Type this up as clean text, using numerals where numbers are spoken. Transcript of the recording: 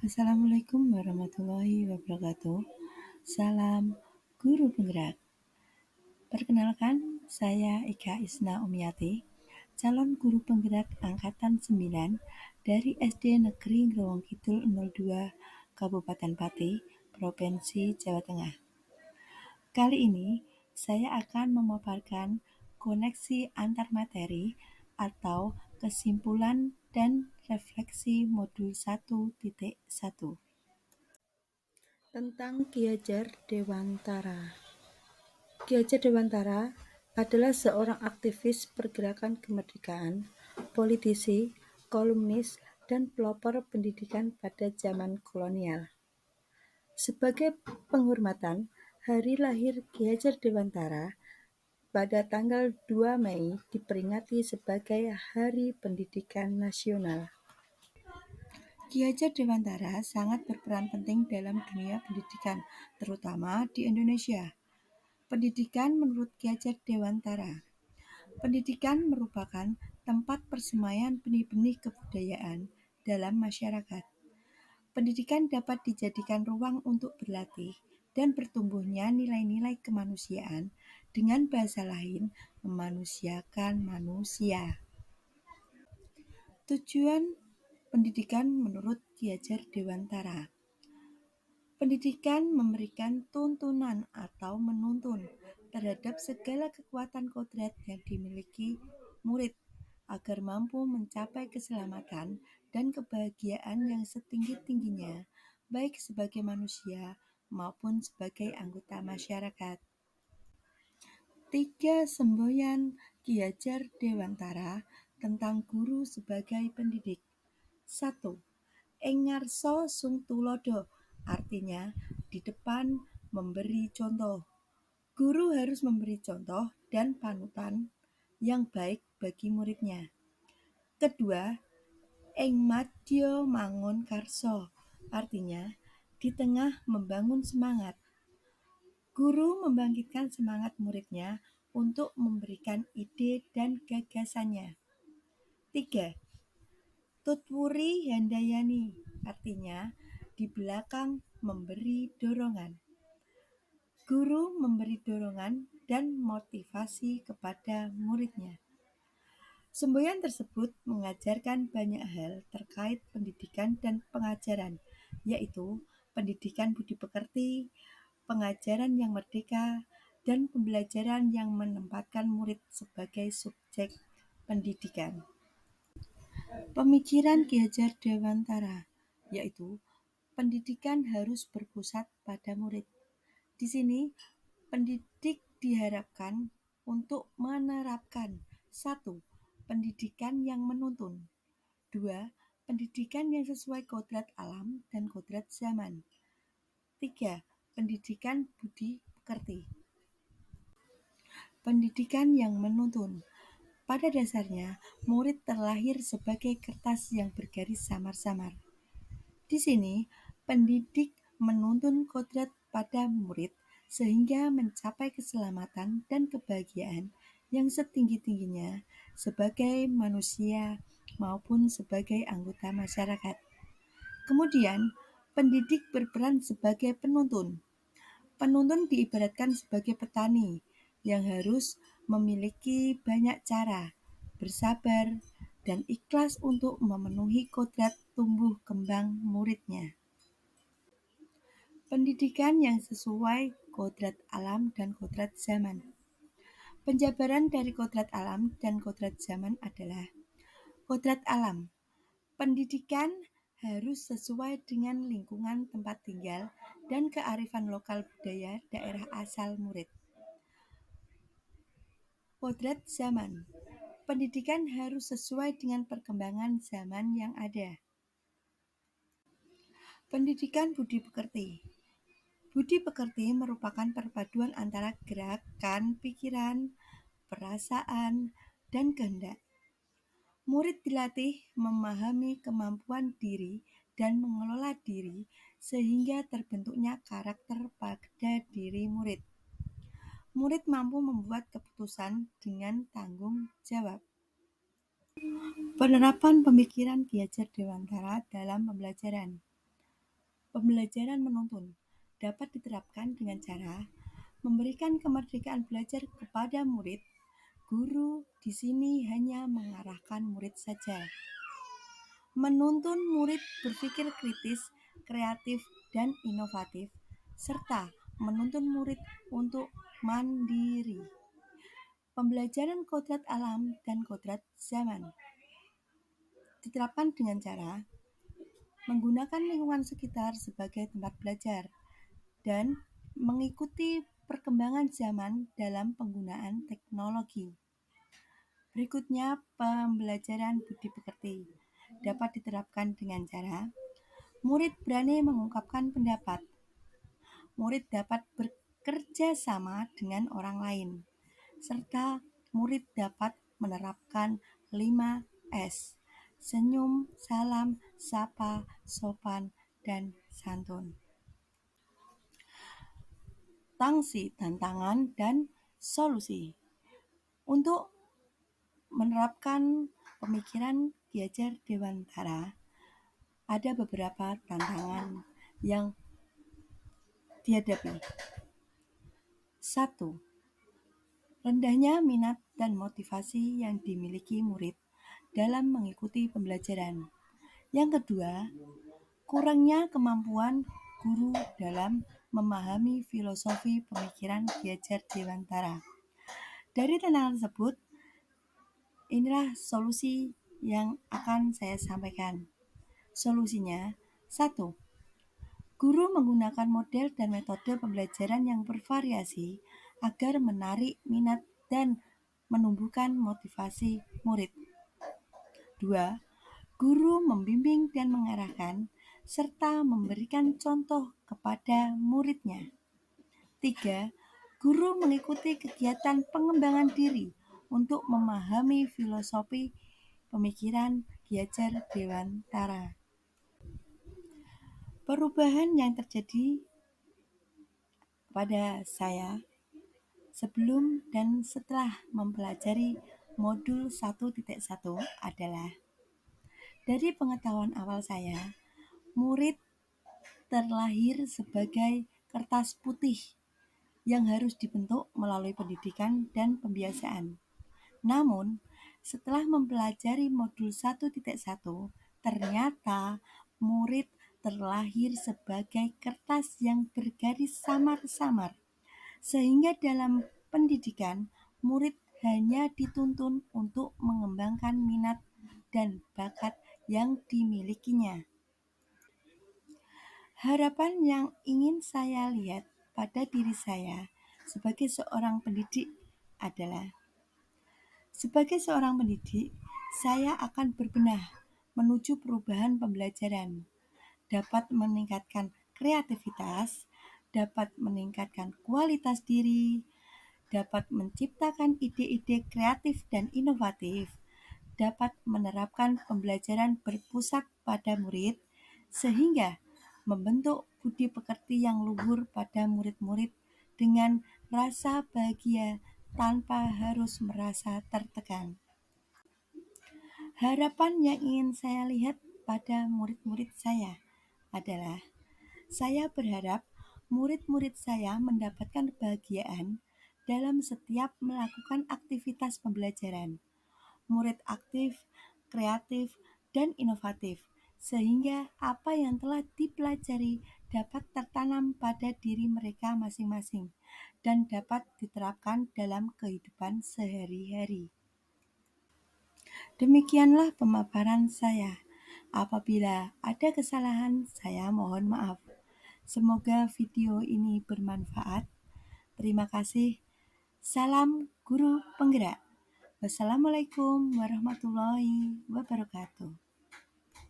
Assalamualaikum warahmatullahi wabarakatuh. Salam Guru Penggerak. Perkenalkan, saya Ika Isna Umiati, calon guru penggerak angkatan 9 dari SD Negeri Growong Kidul 02, Kabupaten Pati, Provinsi Jawa Tengah. Kali ini, saya akan memaparkan koneksi antar materi atau kesimpulan dan refleksi modul 1.1 tentang Ki Hajar Dewantara. Ki Hajar Dewantara adalah seorang aktivis pergerakan kemerdekaan, politisi, kolumnis, dan pelopor pendidikan pada zaman kolonial. Sebagai penghormatan hari lahir Ki Hajar Dewantara pada tanggal 2 Mei diperingati sebagai Hari Pendidikan Nasional. Ki Hajar Dewantara sangat berperan penting dalam dunia pendidikan, terutama di Indonesia. Pendidikan menurut Ki Hajar Dewantara. Pendidikan merupakan tempat persemaian benih-benih kebudayaan dalam masyarakat. Pendidikan dapat dijadikan ruang untuk berlatih dan bertumbuhnya nilai-nilai kemanusiaan, dengan bahasa lain, memanusiakan manusia. Tujuan pendidikan menurut Ki Hajar Dewantara. Pendidikan memberikan tuntunan atau menuntun terhadap segala kekuatan kodrat yang dimiliki murid agar mampu mencapai keselamatan dan kebahagiaan yang setinggi-tingginya, baik sebagai manusia maupun sebagai anggota masyarakat. 3 semboyan Ki Hajar Dewantara tentang guru sebagai pendidik. 1. Ing ngarsa sung tulodo, artinya di depan memberi contoh. Guru harus memberi contoh dan panutan yang baik bagi muridnya. Kedua, ing madya mangun karso, artinya di tengah membangun semangat. Guru membangkitkan semangat muridnya untuk memberikan ide dan gagasannya. 3. Tutwuri handayani, artinya di belakang memberi dorongan. Guru memberi dorongan dan motivasi kepada muridnya. Semboyan tersebut mengajarkan banyak hal terkait pendidikan dan pengajaran, yaitu pendidikan budi pekerti, pengajaran yang merdeka, dan pembelajaran yang menempatkan murid sebagai subjek pendidikan. Pemikiran Ki Hajar Dewantara, yaitu pendidikan harus berpusat pada murid. Di sini, pendidik diharapkan untuk menerapkan 1. Pendidikan yang menuntun. 2. Pendidikan yang sesuai kodrat alam dan kodrat zaman. 3. Pendidikan budi pekerti. Pendidikan yang menuntun. Pada dasarnya, murid terlahir sebagai kertas yang bergaris samar-samar. Di sini, pendidik menuntun kodrat pada murid sehingga mencapai keselamatan dan kebahagiaan yang setinggi-tingginya sebagai manusia maupun sebagai anggota masyarakat. Kemudian, pendidik berperan sebagai penuntun. Penuntun diibaratkan sebagai petani yang harus memiliki banyak cara, bersabar, dan ikhlas untuk memenuhi kodrat tumbuh kembang muridnya. Pendidikan yang sesuai kodrat alam dan kodrat zaman. Penjabaran dari kodrat alam dan kodrat zaman adalah: kodrat alam. Pendidikan harus sesuai dengan lingkungan tempat tinggal dan kearifan lokal budaya daerah asal murid. Kodrat zaman. Pendidikan harus sesuai dengan perkembangan zaman yang ada. Pendidikan budi pekerti. Budi pekerti merupakan perpaduan antara gerakan, pikiran, perasaan, dan kehendak. Murid dilatih memahami kemampuan diri dan mengelola diri sehingga terbentuknya karakter pada diri murid. Murid mampu membuat keputusan dengan tanggung jawab. Penerapan pemikiran Ki Hajar Dewantara dalam pembelajaran. Pembelajaran menuntun dapat diterapkan dengan cara memberikan kemerdekaan belajar kepada murid. Guru di sini hanya mengarahkan murid saja. Menuntun murid berpikir kritis, kreatif, dan inovatif, serta menuntun murid untuk mandiri. Pembelajaran kodrat alam dan kodrat zaman diterapkan dengan cara menggunakan lingkungan sekitar sebagai tempat belajar dan mengikuti perkembangan zaman dalam penggunaan teknologi. Berikutnya, pembelajaran budi pekerti dapat diterapkan dengan cara murid berani mengungkapkan pendapat. Murid dapat bekerja sama dengan orang lain, serta murid dapat menerapkan 5S: senyum, salam, sapa, sopan, dan santun. Tangsi, tantangan, dan solusi. Untuk menerapkan pemikiran Ki Hajar Dewantara, ada beberapa tantangan yang dihadapi. 1. Rendahnya minat dan motivasi yang dimiliki murid dalam mengikuti pembelajaran. Yang kedua, kurangnya kemampuan guru dalam memahami filosofi pemikiran Ki Hajar Dewantara. Dari tantangan tersebut, inilah solusi yang akan saya sampaikan. Solusinya, 1. Guru menggunakan model dan metode pembelajaran yang bervariasi agar menarik minat dan menumbuhkan motivasi murid. 2. Guru membimbing dan mengarahkan serta memberikan contoh kepada muridnya. 3. Guru mengikuti kegiatan pengembangan diri untuk memahami filosofi pemikiran Ki Hajar Dewantara. Perubahan yang terjadi pada saya sebelum dan setelah mempelajari modul 1.1 adalah dari pengetahuan awal saya, murid terlahir sebagai kertas putih yang harus dibentuk melalui pendidikan dan pembiasaan. Namun, setelah mempelajari modul 1.1, ternyata murid terlahir sebagai kertas yang bergaris samar-samar. Sehingga dalam pendidikan, murid hanya dituntun untuk mengembangkan minat dan bakat yang dimilikinya. Harapan yang ingin saya lihat pada diri saya sebagai seorang pendidik adalah sebagai seorang pendidik, saya akan berbenah menuju perubahan pembelajaran, dapat meningkatkan kreativitas, dapat meningkatkan kualitas diri, dapat menciptakan ide-ide kreatif dan inovatif, dapat menerapkan pembelajaran berpusat pada murid, sehingga membentuk budi pekerti yang luhur pada murid-murid dengan rasa bahagia tanpa harus merasa tertekan. Harapan yang ingin saya lihat pada murid-murid saya adalah saya berharap murid-murid saya mendapatkan kebahagiaan dalam setiap melakukan aktivitas pembelajaran. Murid aktif, kreatif, dan inovatif, sehingga apa yang telah dipelajari dapat tertanam pada diri mereka masing-masing dan dapat diterapkan dalam kehidupan sehari-hari. Demikianlah pemaparan saya. Apabila ada kesalahan, saya mohon maaf. Semoga video ini bermanfaat. Terima kasih. Salam guru penggerak. Wassalamualaikum warahmatullahi wabarakatuh.